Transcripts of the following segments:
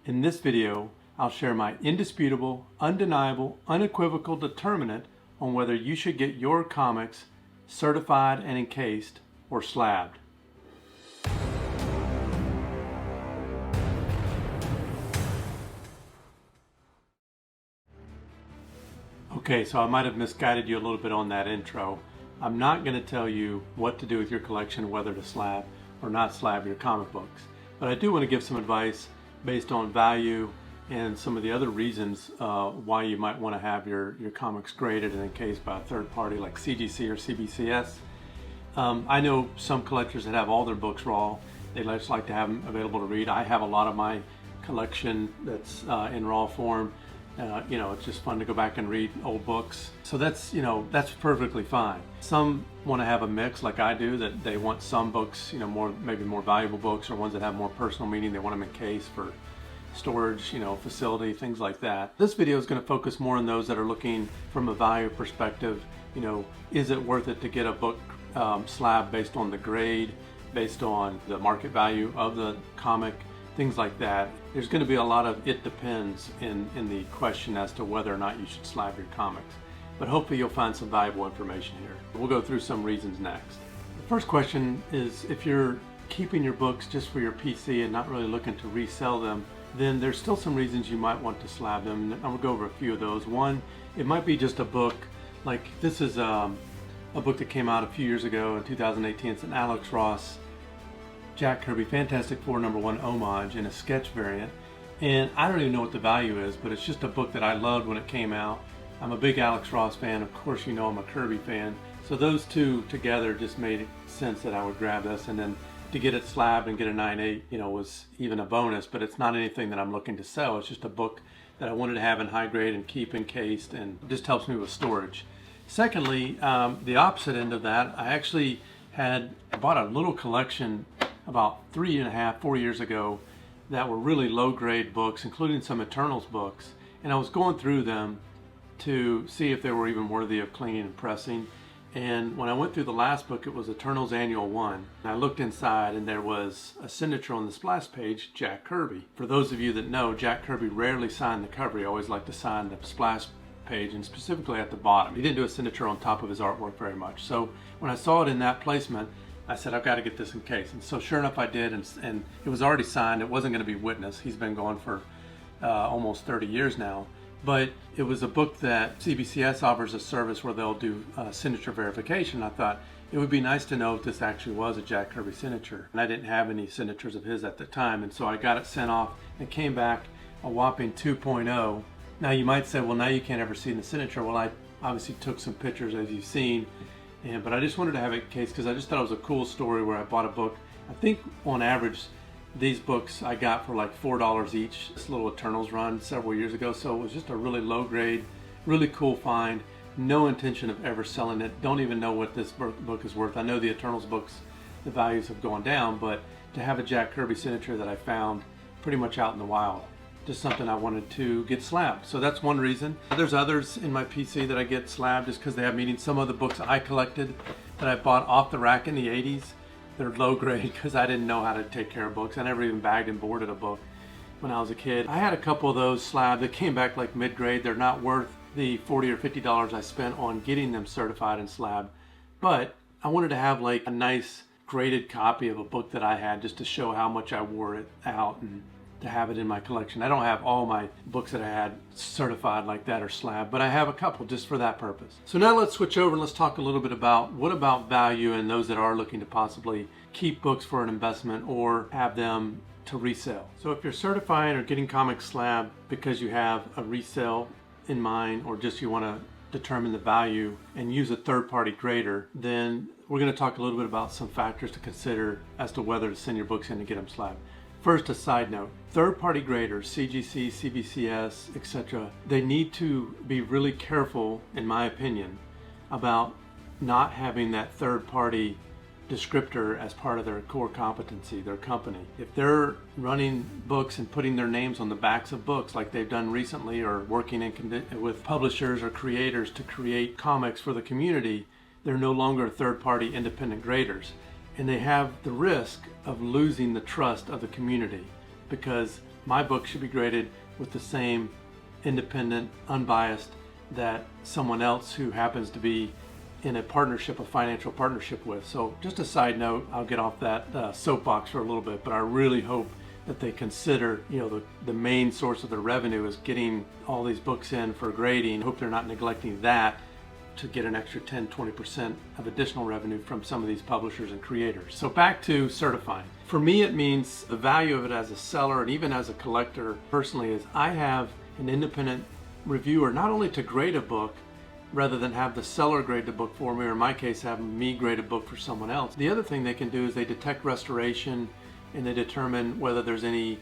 In this video, I'll share my indisputable, undeniable, unequivocal determinant on whether you should get your comics certified and encased or slabbed. Okay, so I might have misguided you a little bit on that intro. I'm not going to tell you what to do with your collection, whether to slab or not slab your comic books. But I do want to give some advice based on value and some of the other reasons why you might want to have your comics graded and encased by a third party like CGC or CBCS. I know some collectors that have all their books raw. They just like to have them available to read. I have a lot of my collection that's in raw form. It's just fun to go back and read old books. So that's perfectly fine. Some want to have a mix like I do, that they want some books, maybe more valuable books, or ones that have more personal meaning. They want them encased for storage, facility, things like that. This video is going to focus more on those that are looking from a value perspective. Is it worth it to get a book slab based on the grade, based on the market value of the comic, things like that. There's going to be a lot of it depends in the question as to whether or not you should slab your comics. But hopefully you'll find some valuable information here. We'll go through some reasons next. The first question is, if you're keeping your books just for your PC and not really looking to resell them, then there's still some reasons you might want to slab them. I'm going to go over a few of those. One, it might be just a book. Like this is a book that came out a few years ago in 2018. It's an Alex Ross Jack Kirby Fantastic Four #1 homage in a sketch variant, and I don't even know what the value is, but it's just a book that I loved when it came out. I'm a big Alex Ross fan. Of course, I'm a Kirby fan, so those two together just made sense that I would grab this, and then to get it slabbed and get a 9/8 was even a bonus. But it's not anything that I'm looking to sell. It's just a book that I wanted to have in high grade and keep encased, and it just helps me with storage. Secondly, the opposite end of that, I bought a little collection about 3.5-4 years ago that were really low grade books, including some Eternals books, and I was going through them to see if they were even worthy of cleaning and pressing. And when I went through the last book, it was Eternals Annual 1, and I looked inside and there was a signature on the splash page, Jack Kirby. For those of you that know, Jack Kirby rarely signed the cover. He always liked to sign the splash page, and specifically at the bottom. He didn't do a signature on top of his artwork very much. So when I saw it in that placement, I said, I've got to get this encased. And so sure enough I did, and it was already signed. It wasn't going to be witnessed. He's been gone for almost 30 years now. But it was a book that CBCS offers a service where they'll do signature verification. I thought it would be nice to know if this actually was a Jack Kirby signature. And I didn't have any signatures of his at the time, and so I got it sent off and came back a whopping 2.0. Now you might say, well, now you can't ever see the signature. Well, I obviously took some pictures, as you've seen. But I just wanted to have it encased because I just thought it was a cool story where I bought a book. I think on average, these books I got for like $4 each. This little Eternals run several years ago. So it was just a really low grade, really cool find. No intention of ever selling it. Don't even know what this book is worth. I know the Eternals books, the values have gone down, but to have a Jack Kirby signature that I found pretty much out in the wild, just something I wanted to get slabbed. So that's one reason. There's others in my PC that I get slabbed just because they have meaning. Some of the books I collected that I bought off the rack in the 80s, they're low grade because I didn't know how to take care of books. I never even bagged and boarded a book when I was a kid. I had a couple of those slabbed that came back like mid-grade. They're not worth the $40 or $50 I spent on getting them certified and slabbed, but I wanted to have like a nice graded copy of a book that I had just to show how much I wore it out and to have it in my collection. I don't have all my books that I had certified like that or slabbed, but I have a couple just for that purpose. So now let's switch over and let's talk a little bit about what about value and those that are looking to possibly keep books for an investment or have them to resell. So if you're certifying or getting comics slabbed because you have a resale in mind, or just you want to determine the value and use a third-party grader, then we're going to talk a little bit about some factors to consider as to whether to send your books in and get them slabbed. First, a side note, third-party graders, CGC, CBCS, etc., they need to be really careful, in my opinion, about not having that third-party descriptor as part of their core competency, their company. If they're running books and putting their names on the backs of books like they've done recently, or working with publishers or creators to create comics for the community, they're no longer third-party independent graders. And they have the risk of losing the trust of the community because my book should be graded with the same independent, unbiased that someone else who happens to be in a partnership, a financial partnership with. So just a side note, I'll get off that soapbox for a little bit, but I really hope that they consider, the main source of their revenue is getting all these books in for grading. I hope they're not neglecting that to get an extra 10-20% of additional revenue from some of these publishers and creators. So back to certifying. For me, it means the value of it as a seller and even as a collector personally is I have an independent reviewer, not only to grade a book, rather than have the seller grade the book for me, or in my case, have me grade a book for someone else. The other thing they can do is they detect restoration and they determine whether there's any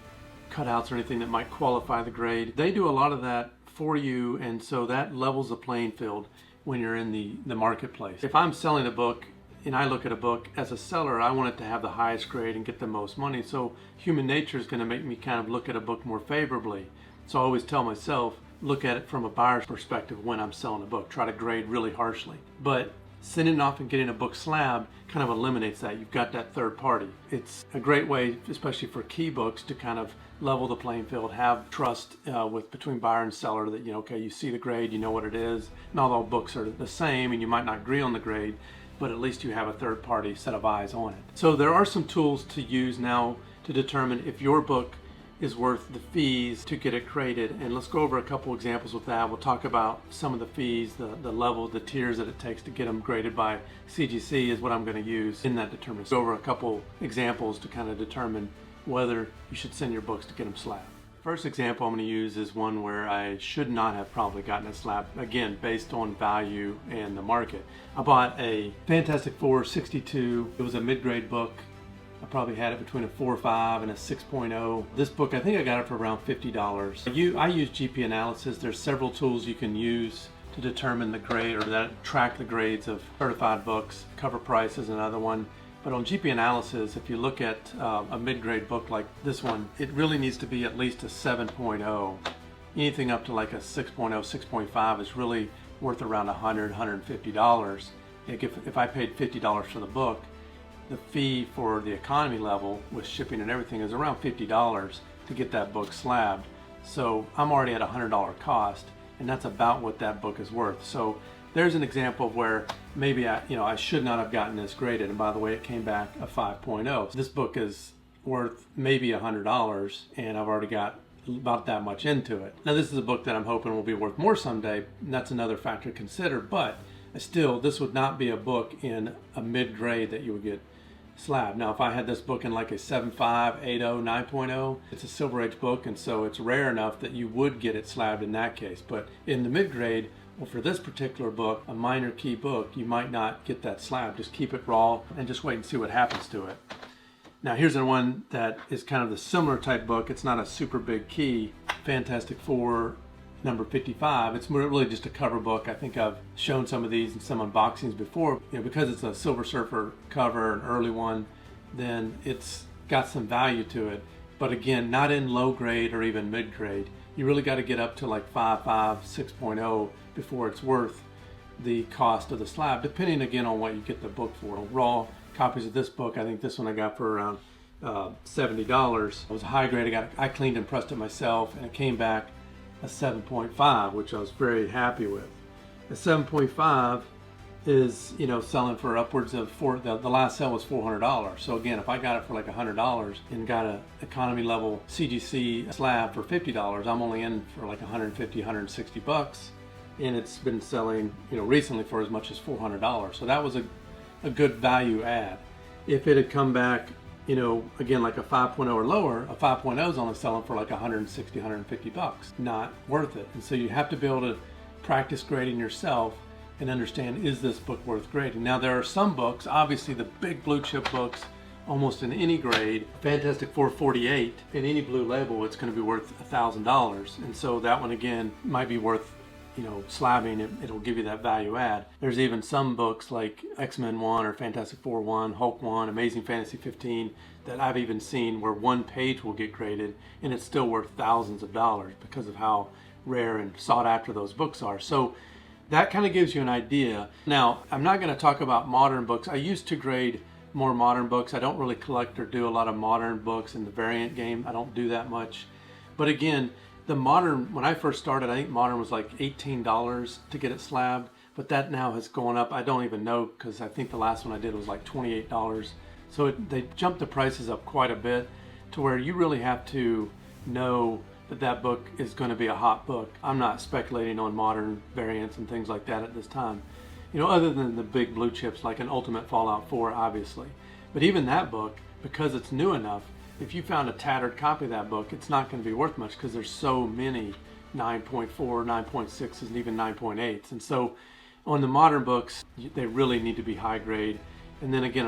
cutouts or anything that might qualify the grade. They do a lot of that for you, and so that levels the playing field when you're in the marketplace. If I'm selling a book and I look at a book as a seller, I want it to have the highest grade and get the most money. So human nature is going to make me kind of look at a book more favorably. So I always tell myself, look at it from a buyer's perspective when I'm selling a book. Try to grade really harshly. But sending it off and getting a book slab kind of eliminates that. You've got that third party. It's a great way, especially for key books, to kind of level the playing field, have trust between buyer and seller that, okay, you see the grade, you know what it is. Not all books are the same and you might not agree on the grade, but at least you have a third party set of eyes on it. So there are some tools to use now to determine if your book is worth the fees to get it graded. And let's go over a couple examples with that. We'll talk about some of the fees, the level, the tiers that it takes to get them graded by CGC is what I'm going to use in that determination. Go over a couple examples to kind of determine whether you should send your books to get them slabbed. First example I'm going to use is one where I should not have probably gotten a slab, again, based on value and the market. I bought a Fantastic Four 62. It was a mid-grade book. I probably had it between a 4.5 and a 6.0. This book, I think I got it for around $50. I use GP analysis. There's several tools you can use to determine the grade or that track the grades of certified books. Cover Price is another one. But on GP analysis, if you look at a mid-grade book like this one, it really needs to be at least a 7.0. Anything up to like a 6.0, 6.5 is really worth around $100, $150. If I paid $50 for the book, the fee for the economy level with shipping and everything is around $50 to get that book slabbed. So I'm already at a $100 cost, and that's about what that book is worth. So there's an example of where maybe I should not have gotten this graded, and by the way, it came back a 5.0. So this book is worth maybe $100, and I've already got about that much into it. Now this is a book that I'm hoping will be worth more someday, and that's another factor to consider, but still, this would not be a book in a mid-grade that you would get slab. Now if I had this book in like a 7.5, 8.0, 9.0, it's a Silver Age book, and so it's rare enough that you would get it slabbed in that case. But in the mid-grade, well, for this particular book, a minor key book, you might not get that slab. Just keep it raw and just wait and see what happens to it. Now here's the one that is kind of the similar type book. It's not a super big key, Fantastic Four number 55. It's really just a cover book. I think I've shown some of these in some unboxings before. Because it's a Silver Surfer cover, an early one, then it's got some value to it. But again, not in low grade or even mid grade. You really got to get up to like 5.5, 6.0 before it's worth the cost of the slab, depending again on what you get the book for. Raw copies of this book, I think this one I got for around $70. It was a high grade. I cleaned and pressed it myself, and it came back a 7.5, which I was very happy with. A 7.5 is selling for upwards of the last sale was $400. So again, if I got it for like $100 and got a economy level CGC slab for $50, I'm only in for like 150, 160 bucks, and it's been selling recently for as much as $400. So that was a good value add. If it had come back again, like a 5.0 or lower, a 5.0 is only selling for like 160, 150 bucks. Not worth it. And so you have to be able to practice grading yourself and understand, is this book worth grading? Now there are some books, obviously the big blue chip books, almost in any grade, Fantastic Four 48, in any blue label, it's going to be worth $1,000. And so that one again might be worth slabbing. It'll give you that value add. There's even some books like X-Men 1 or Fantastic Four 1, Hulk 1, Amazing Fantasy 15 that I've even seen where one page will get graded and it's still worth thousands of dollars because of how rare and sought after those books are. So that kind of gives you an idea. Now, I'm not going to talk about modern books. I used to grade more modern books. I don't really collect or do a lot of modern books in the variant game. I don't do that much. But again, the modern, when I first started, I think modern was like $18 to get it slabbed, but that now has gone up. I don't even know, because I think the last one I did was like $28. So they jumped the prices up quite a bit to where you really have to know that that book is going to be a hot book. I'm not speculating on modern variants and things like that at this time. You know, other than the big blue chips like an Ultimate Fallout 4, obviously. But even that book, because it's new enough, if you found a tattered copy of that book, it's not going to be worth much because there's so many 9.4, 9.6s, and even 9.8s. And so on the modern books, they really need to be high grade. And then again,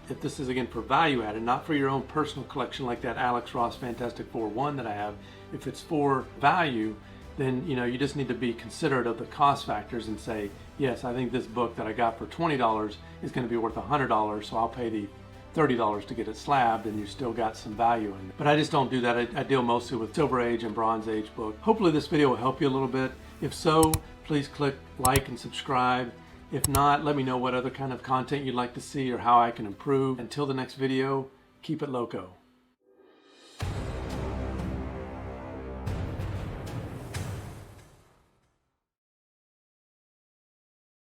if this is again for value added, not for your own personal collection like that Alex Ross Fantastic Four 1 that I have, if it's for value, then you just need to be considerate of the cost factors and say, yes, I think this book that I got for $20 is going to be worth $100, so I'll pay the $30 to get it slabbed, and you still got some value in it. But I just don't do that. I deal mostly with Silver Age and Bronze Age books. Hopefully this video will help you a little bit. If so, please click like and subscribe. If not, let me know what other kind of content you'd like to see or how I can improve. Until the next video, keep it loco.